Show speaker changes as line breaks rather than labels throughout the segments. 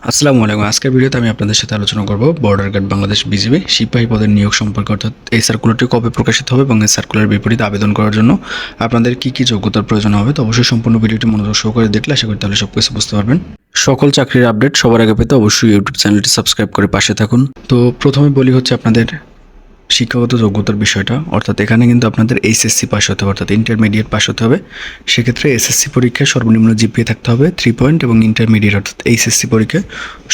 আসসালামু আলাইকুম। আজকের ভিডিওতে আমি আপনাদের সাথে আলোচনা করব বর্ডার গার্ড বাংলাদেশ বিজিবি সিপাহী পদের নিয়োগ সম্পর্কে, অর্থাৎ এই সার্কুলারটি কবে প্রকাশিত হবে এবং এই সার্কুলার বিপরীতে আবেদন করার জন্য আপনাদের কি যোগ্যতার প্রয়োজন হবে। তো অবশ্যই সম্পূর্ণ ভিডিওটি মনোযোগ সহকারে দেখলে আশা করি তাহলে সব কিছু বুঝতে পারবেন। সকল চাকরির আপডেট সবার আগে পেতে অবশ্যই ইউটিউব চ্যানেলটি সাবস্ক্রাইব করে পাশে থাকুন। তো প্রথমে বলি হচ্ছে আপনাদের শিক্ষাগত যোগ্যতার বিষয়টা, অর্থাৎ এখানে কিন্তু আপনাদের এইচএসসি পাস হতে হবে, অর্থাৎ ইন্টারমিডিয়েট পাস হতে হবে। সেক্ষেত্রে এসএসসি পরীক্ষায় সর্বনিম্ন জিপিএ থাকতে হবে 3 পয়েন্ট এবং ইন্টারমিডিয়েট অর্থাৎ এইচএসসি পরীক্ষায়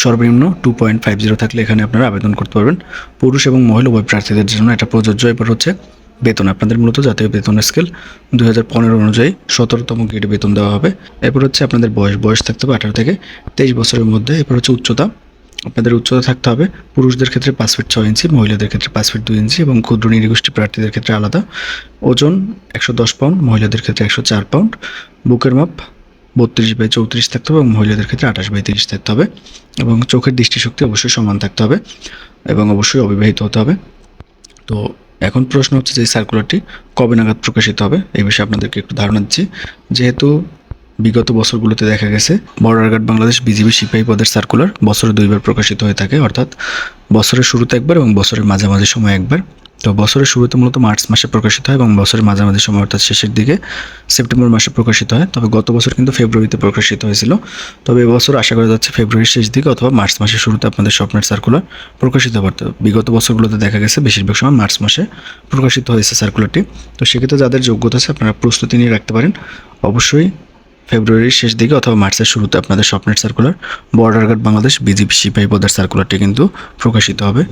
সর্বনিম্ন 2.50 থাকলে এখানে আপনারা আবেদন করতে পারবেন। পুরুষ এবং মহিলা উভয় প্রার্থীদের জন্য এটা প্রযোজ্য। এরপর হচ্ছে বেতন, আপনাদের মূলত জাতীয় বেতন স্কেল 2015 অনুযায়ী 17তম গ্রেডে বেতন দেওয়া হবে। এরপর হচ্ছে আপনাদের বয়স থাকতে হবে 18 থেকে 23 বছরের মধ্যে। এরপর হচ্ছে উচ্চতা, আপনাদের উচ্চতা থাকতে হবে পুরুষদের ক্ষেত্রে 5 ফিট 6 ইঞ্চি, মহিলাদের ক্ষেত্রে 5 ফিট 2 ইঞ্চি এবং ক্ষুদ্র নৃগোষ্ঠী প্রার্থীদের ক্ষেত্রে আলাদা। ওজন 110 পাউন্ড, মহিলাদের ক্ষেত্রে 104 পাউন্ড। বুকের মাপ 32/34 থাকতে হবে এবং মহিলাদের ক্ষেত্রে 28/30 থাকতে হবে। এবং চোখের দৃষ্টিশক্তি অবশ্যই সমান থাকতে হবে এবং অবশ্যই অবিবাহিত হতে হবে। তো এখন প্রশ্ন হচ্ছে যে সার্কুলারটি কবে নাগাদ প্রকাশিত হবে, এই বিষয়ে আপনাদেরকে একটু ধারণা দিচ্ছি। যেহেতু বিগত বছরগুলোতে দেখা গেছে বর্ডার গার্ড বাংলাদেশ বিজিবি সিপাহী পদের সার্কুলার বছরে 2বার প্রকাশিত হয়ে থাকে, অর্থাৎ বছরের শুরুতে একবার এবং বছরের মাঝামাঝি সময় একবার। তো বছরের শুরুতে মূলত মার্চ মাসে প্রকাশিত হয় এবং বছরের মাঝামাঝি সময় অর্থাৎ শেষের দিকে সেপ্টেম্বর মাসে প্রকাশিত হয়। তবে গত বছর কিন্তু ফেব্রুয়ারিতে প্রকাশিত হয়েছিল। তবে এবছর আশা করা যাচ্ছে ফেব্রুয়ারির শেষ দিকে অথবা মার্চ মাসের শুরুতে আপনাদের স্বপ্নের সার্কুলার প্রকাশিত হবে। বিগত বছরগুলোতে দেখা গেছে বেশিরভাগ সময় মার্চ মাসে প্রকাশিত হয়েছে সার্কুলারটি। তো সেক্ষেত্রে যাদের যোগ্যতা আছে আপনারা প্রস্তুতি নিয়ে রাখতে পারেন। অবশ্যই ফেব্রুয়ারির শেষ দিকে অথবা মার্চের শুরুতে আপনাদের স্বপ্নের circular border guard Bangladesh BGB সিপাহী পদের সার্কুলারটি কিন্তু প্রকাশিত হবে।